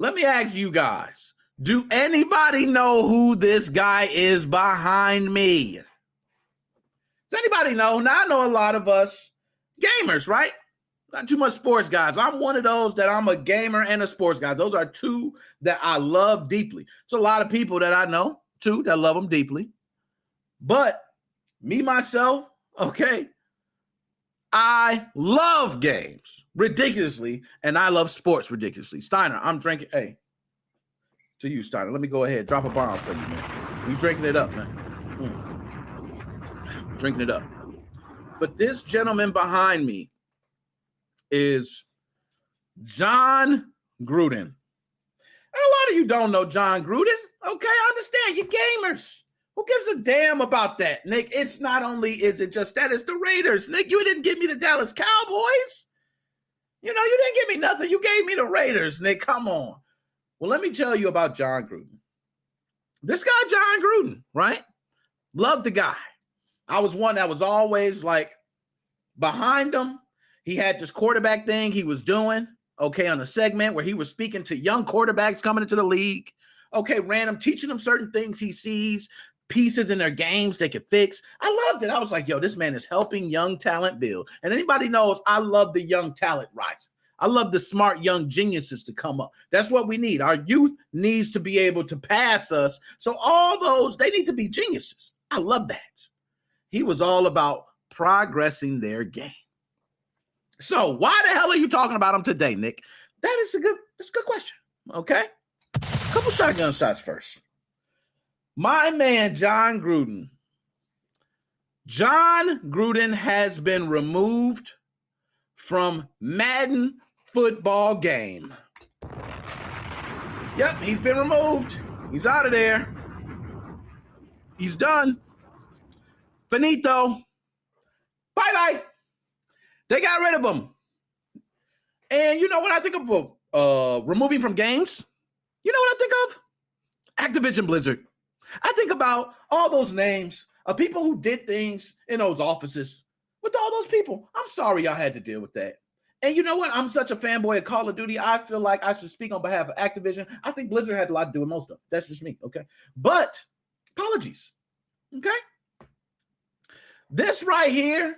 Let me ask you guys, do anybody know who this guy is behind me? Does anybody know? Now, I know a lot of us gamers, right? Not too much sports guys. I'm one of those that I'm a gamer and a sports guy. Those are two that I love deeply. It's a lot of people that I know, too, that love them deeply. But me, myself, okay, I love games ridiculously, and I love sports ridiculously. Steiner, I'm drinking. Hey, to you, Steiner. Let me go ahead. Drop a bomb for you, man. We drinking it up, man. Drinking it up. But this gentleman behind me is John Gruden. And a lot of you don't know John Gruden. Okay, I understand. You're gamers. Who gives a damn about that, Nick? It's not only is it just that, it's the Raiders. Nick, you didn't give me the Dallas Cowboys. You didn't give me nothing. You gave me the Raiders, Nick. Come on. Well, let me tell you about John Gruden. This guy, John Gruden, right? Love the guy. I was one that was always like behind him. He had this quarterback thing he was doing, okay, on a segment where he was speaking to young quarterbacks coming into the league. Okay, random, teaching them certain things he sees, pieces in their games they could fix. I loved it. I was like, yo, this man is helping young talent build. And anybody knows I love the young talent rise. I love the smart young geniuses to come up. That's what we need. Our youth needs to be able to pass us. So all those, they need to be geniuses. I love that. He was all about progressing their game. So why the hell are you talking about him today, Nick? That's a good question. Okay. Couple shotgun shots first. My man, John Gruden. John Gruden has been removed from Madden football game. Yep, he's been removed. He's out of there. He's done. Finito. Bye-bye. They got rid of him. And you know what I think of removing from games? You know what I think of? Activision Blizzard. I think about all those names of people who did things in those offices with all those people. I'm sorry y'all had to deal with that. And you know what? I'm such a fanboy of Call of Duty. I feel like I should speak on behalf of Activision. I think Blizzard had a lot to do with most of them. That's just me, okay? But apologies, okay? This right here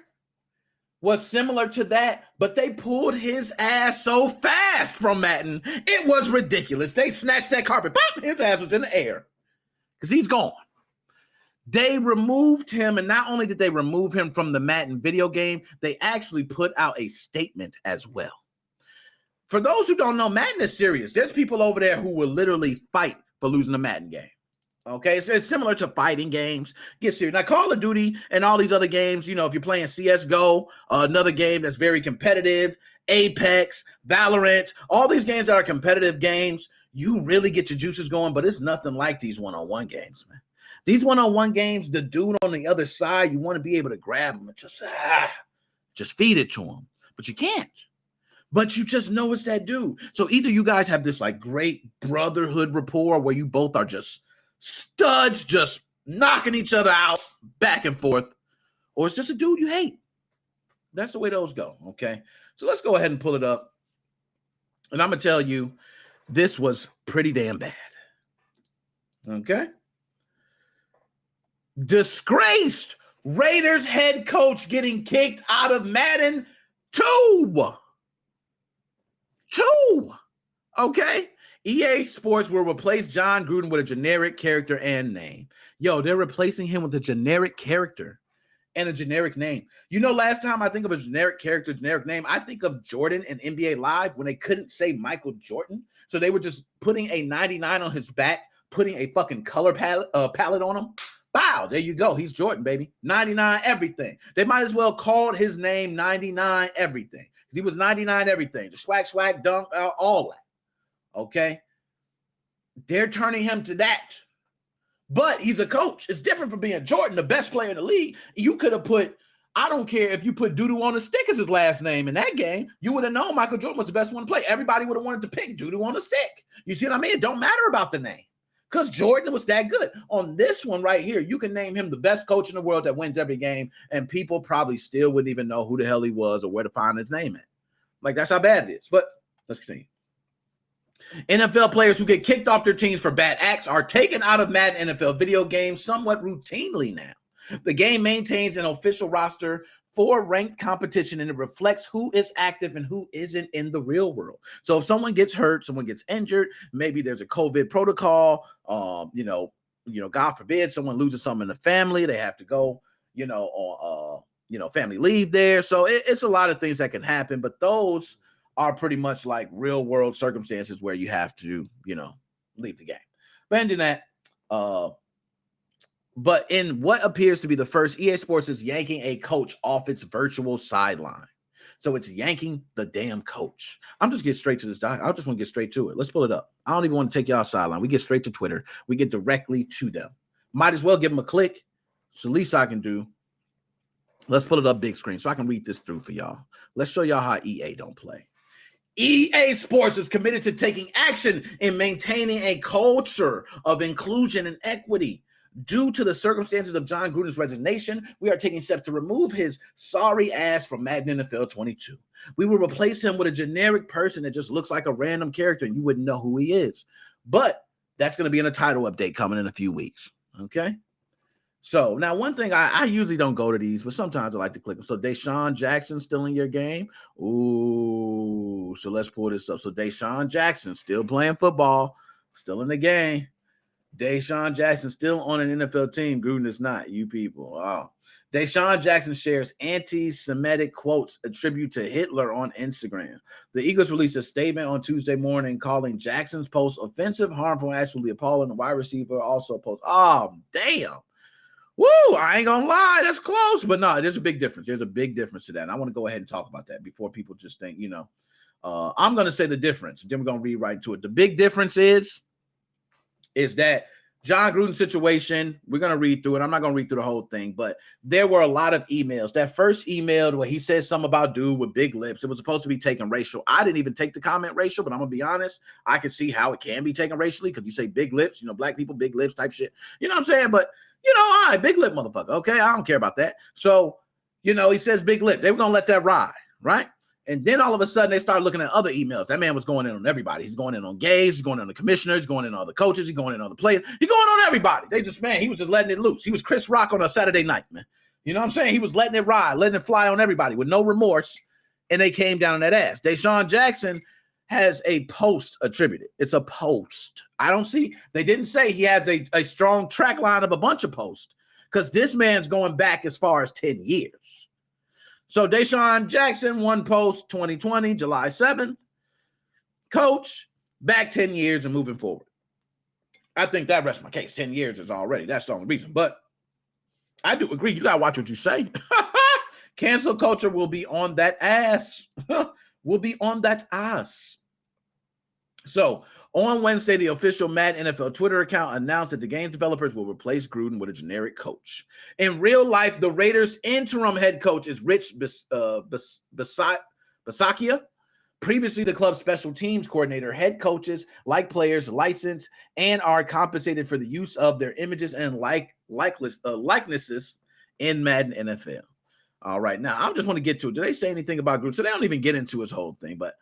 was similar to that, but they pulled his ass so fast from Madden. It was ridiculous. They snatched that carpet. Pop! His ass was in the air because he's gone. They removed him, and not only did they remove him from the Madden video game, they actually put out a statement as well. For those who don't know, Madden is serious. There's people over there who will literally fight for losing the Madden game. Okay, so it's similar to fighting games. Get serious. Now, Call of Duty and all these other games, if you're playing CSGO, another game that's very competitive, Apex, Valorant, all these games that are competitive games, you really get your juices going, but it's nothing like these one-on-one games, man. These one-on-one games, the dude on the other side, you want to be able to grab him and just feed it to him. But you can't. But you just know it's that dude. So either you guys have this like great brotherhood rapport where you both are just studs, just knocking each other out back and forth, or it's just a dude you hate. That's the way those go, okay? So let's go ahead and pull it up. And I'm going to tell you, this was pretty damn bad. Okay? Disgraced Raiders head coach getting kicked out of Madden 2. Okay? EA Sports will replace John Gruden with a generic character and name. Yo, they're replacing him with a generic character and a generic name. Last time I think of a generic character, generic name, I think of Jordan in NBA Live when they couldn't say Michael Jordan. So they were just putting a 99 on his back, putting a fucking color palette on him. Wow, there you go. He's Jordan, baby. 99 everything. They might as well called his name 99 everything. He was 99 everything. The swag, dunk, all that. Okay? They're turning him to that. But he's a coach. It's different from being Jordan, the best player in the league. You could have put, I don't care if you put Doodoo on a stick as his last name in that game, you would have known Michael Jordan was the best one to play. Everybody would have wanted to pick Doodoo on a stick. You see what I mean? It don't matter about the name. Because Jordan was that good. On this one right here, you can name him the best coach in the world that wins every game, and people probably still wouldn't even know who the hell he was or where to find his name at. Like, that's how bad it is. But let's continue. NFL players who get kicked off their teams for bad acts are taken out of Madden NFL video games somewhat routinely now. The game maintains an official roster for ranked competition, and it reflects who is active and who isn't in the real world. So if someone gets hurt, someone gets injured, maybe there's a COVID protocol, God forbid someone loses someone in the family, they have to go, on family leave there. So it's a lot of things that can happen, but those are pretty much like real world circumstances where you have to, leave the game. But ending that, but in what appears to be the first, EA Sports is yanking a coach off its virtual sideline. So it's yanking the damn coach. I'm just getting straight to this doc. I just want to get straight to it. Let's pull it up. I don't even want to take y'all sideline. We get straight to Twitter. We get directly to them. Might as well give them a click. It's the least I can do. Let's pull it up big screen so I can read this through for y'all. Let's show y'all how EA don't play. EA Sports is committed to taking action in maintaining a culture of inclusion and equity. Due to the circumstances of Jon Gruden's resignation, we are taking steps to remove his sorry ass from Madden NFL 22. We will replace him with a generic person that just looks like a random character and you wouldn't know who he is. But that's going to be in a title update coming in a few weeks. Okay? So now one thing, I usually don't go to these, but sometimes I like to click them. So Deshaun Jackson still in your game? Ooh, so let's pull this up. So Deshaun Jackson still playing football, still in the game. Deshaun Jackson still on an NFL team. Gruden is not. You people. Oh. Deshaun Jackson shares anti-Semitic quotes attributed to Hitler on Instagram. The Eagles released a statement on Tuesday morning calling Jackson's post offensive, harmful, and actually appalling. The wide receiver also posted. Oh, damn. Woo, I ain't gonna lie, that's close. But no, there's a big difference. There's a big difference to that. And I want to go ahead and talk about that before people just think, I'm going to say the difference. Then we're going to read right into it. The big difference is that Jon Gruden's situation, we're going to read through it. I'm not going to read through the whole thing, but there were a lot of emails. That first email where he said something about dude with big lips, it was supposed to be taken racial. I didn't even take the comment racial, but I'm going to be honest. I can see how it can be taken racially because you say big lips, black people, big lips type shit. You know what I'm saying? But, all right, big lip motherfucker. Okay, I don't care about that. So, he says big lip. They were going to let that ride, right? And then all of a sudden, they started looking at other emails. That man was going in on everybody. He's going in on gays. He's going in on the commissioners. He's going in on other coaches. He's going in on the players. He's going on everybody. He was just letting it loose. He was Chris Rock on a Saturday night, man. You know what I'm saying? He was letting it ride, letting it fly on everybody with no remorse, and they came down on that ass. Deshaun Jackson has a post attributed. It's a post. They didn't say he has a strong track line of a bunch of posts because this man's going back as far as 10 years. So Deshaun Jackson, one post, 2020, July 7th. Coach, back 10 years and moving forward. I think that rests my case. 10 years is already. That's the only reason. But I do agree. You got to watch what you say. Cancel culture will be on that ass. Will be on that ass. So on Wednesday, the official Madden NFL Twitter account announced that the game's developers will replace Gruden with a generic coach. In real life, the Raiders' interim head coach is Rich Bisaccia. Previously, the club's special teams coordinator. Head coaches, like players, licensed and are compensated for the use of their images and likenesses in Madden NFL. All right, now I just want to get to it. Did they say anything about Gruden? So they don't even get into his whole thing, but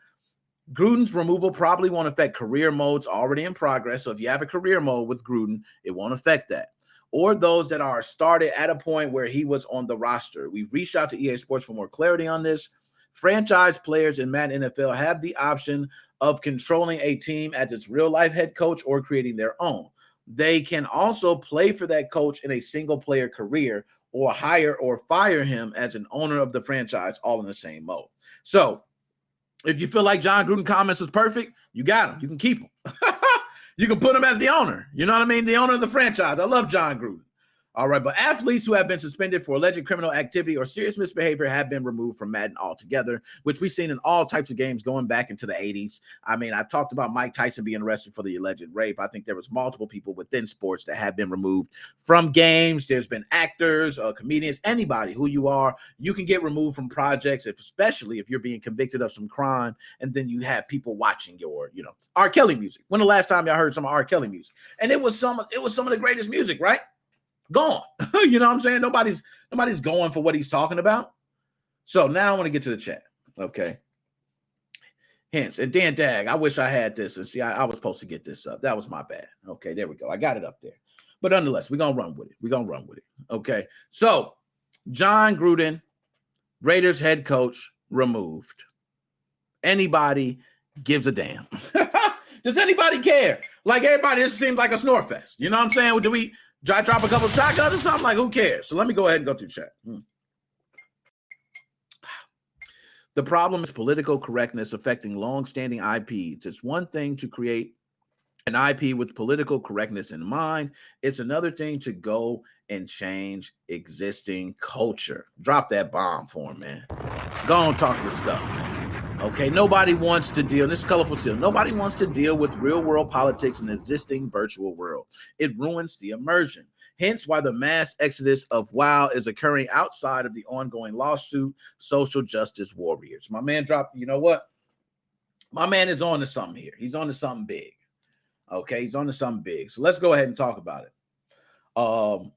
Gruden's removal probably won't affect career modes already in progress. So if you have a career mode with Gruden, it won't affect that. Or those that are started at a point where he was on the roster. We've reached out to EA Sports for more clarity on this. Franchise players in Madden NFL have the option of controlling a team as its real-life head coach or creating their own. They can also play for that coach in a single-player career or hire or fire him as an owner of the franchise, all in the same mode. So if you feel like Jon Gruden comments is perfect, you got him. You can keep him. You can put him as the owner. You know what I mean? The owner of the franchise. I love Jon Gruden. All right, but athletes who have been suspended for alleged criminal activity or serious misbehavior have been removed from Madden altogether, which we've seen in all types of games going back into the 80s. I mean, I've talked about Mike Tyson being arrested for the alleged rape. I think there was multiple people within sports that have been removed from games. There's been actors, comedians, anybody who you are, you can get removed from projects, especially if you're being convicted of some crime, and then you have people watching your, R. Kelly music. When the last time y'all heard some R. Kelly music? And it was some of the greatest music, right? Gone. You know what I'm saying? Nobody's going for what he's talking about. So now I want to get to the chat. Okay. Hence, and Dan Dag, I wish I had this. And see, I was supposed to get this up. That was my bad. Okay, there we go. I got it up there. But nonetheless, we're going to run with it. We're going to run with it. Okay, so Jon Gruden, Raiders head coach, removed. Anybody gives a damn. Does anybody care? Like everybody, this seems like a snore fest. You know what I'm saying? Do we drop a couple shotguns or something? Like, who cares? So let me go ahead and go to the chat. The problem is political correctness affecting long-standing IPs. It's one thing to create an IP with political correctness in mind. It's another thing to go and change existing culture. Drop that bomb for him, man. Go on, talk your stuff, man. Okay, nobody wants to deal, this is Colorful Seal, nobody wants to deal with real-world politics in the existing virtual world. It ruins the immersion. Hence why the mass exodus of WoW is occurring outside of the ongoing lawsuit, social justice warriors. My man dropped, you know what? My man is on to something here. He's on to something big. Okay, he's on to something big. So let's go ahead and talk about it.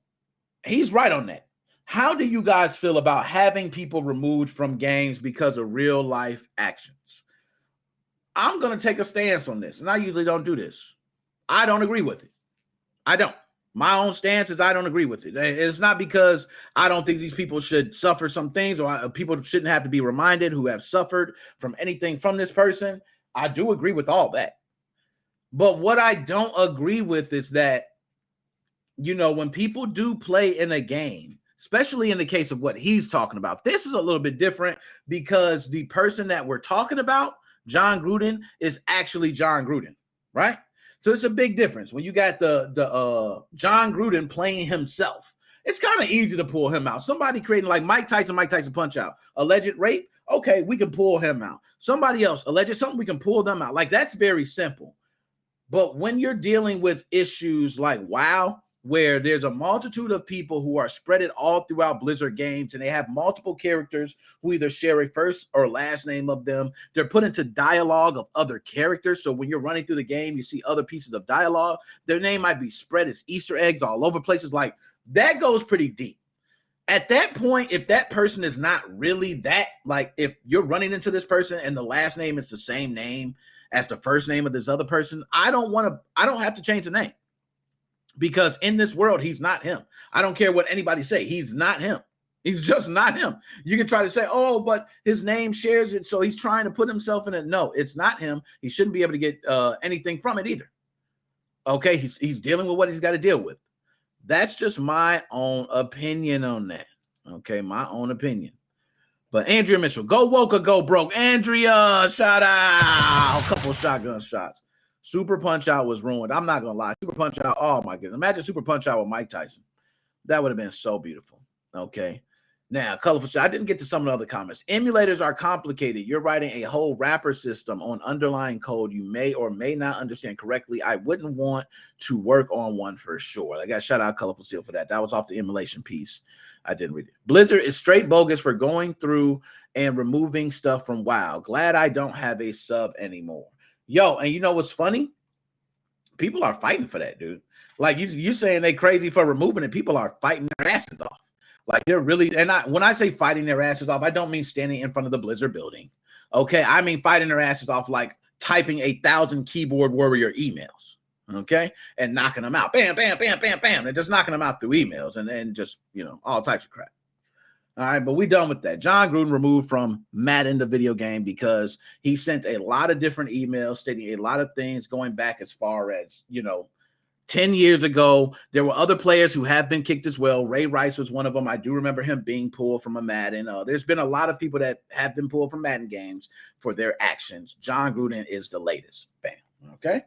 He's right on that. How do you guys feel about having people removed from games because of real life actions? I'm going to take a stance on this, and I usually don't do this. I don't agree with it. I don't. My own stance is I don't agree with it. It's not because I don't think these people should suffer some things, or people shouldn't have to be reminded who have suffered from anything from this person. I do agree with all that. But what I don't agree with is that, you know, when people do play in a game, especially in the case of what he's talking about, this is a little bit different because the person that we're talking about, Jon Gruden, is actually Jon Gruden, right? So it's a big difference when you got the Jon Gruden playing himself. It's kind of easy to pull him out. Somebody creating like Mike Tyson Punch Out, alleged rape. Okay, we can pull him out. Somebody else, alleged something, we can pull them out. Like, that's very simple. But when you're dealing with issues like WoW, where there's a multitude of people who are spread it all throughout Blizzard games, and they have multiple characters who either share a first or last name of them. They're put into dialogue of other characters. So when you're running through the game, you see other pieces of dialogue. Their name might be spread as Easter eggs all over places. Like, that goes pretty deep. At that point, if that person is not really that, like if you're running into this person and the last name is the same name as the first name of this other person, I don't have to change the name. Because in this world, he's not him. I don't care what anybody say. He's not him. He's just not him. You can try to say, oh, but his name shares it, so he's trying to put himself in it. No, it's not him. He shouldn't be able to get anything from it either. Okay, he's dealing with what he's got to deal with. That's just my own opinion on that. Okay, my own opinion. But Andrea Mitchell, go woke or go broke. Andrea, shout out. A couple of shotgun shots. Super Punch Out was ruined. I'm not going to lie. Super Punch Out, oh my goodness. Imagine Super Punch Out with Mike Tyson. That would have been so beautiful. Okay. Now, Colorful Shot, I didn't get to some of the other comments. Emulators are complicated. You're writing a whole wrapper system on underlying code you may or may not understand correctly. I wouldn't want to work on one for sure. I got shout out Colorful Seal for that. That was off the emulation piece. I didn't read it. Blizzard is straight bogus for going through and removing stuff from WoW. Glad I don't have a sub anymore. Yo, and you know what's funny? People are fighting for that, dude. Like you're saying they crazy for removing it. People are fighting their asses off. Like they're really, and when I say fighting their asses off, I don't mean standing in front of the Blizzard building. Okay, I mean fighting their asses off like typing 1,000 keyboard warrior emails. Okay, and knocking them out. Bam, bam, bam, bam, bam. And just knocking them out through emails and then just, you know, all types of crap. All right, but we done with that. Jon Gruden removed from Madden, the video game, because he sent a lot of different emails stating a lot of things going back as far as, you know, 10 years ago. There were other players who have been kicked as well. Ray Rice was one of them. I do remember him being pulled from a Madden. There's been a lot of people that have been pulled from Madden games for their actions. Jon Gruden is the latest. Bam. Okay.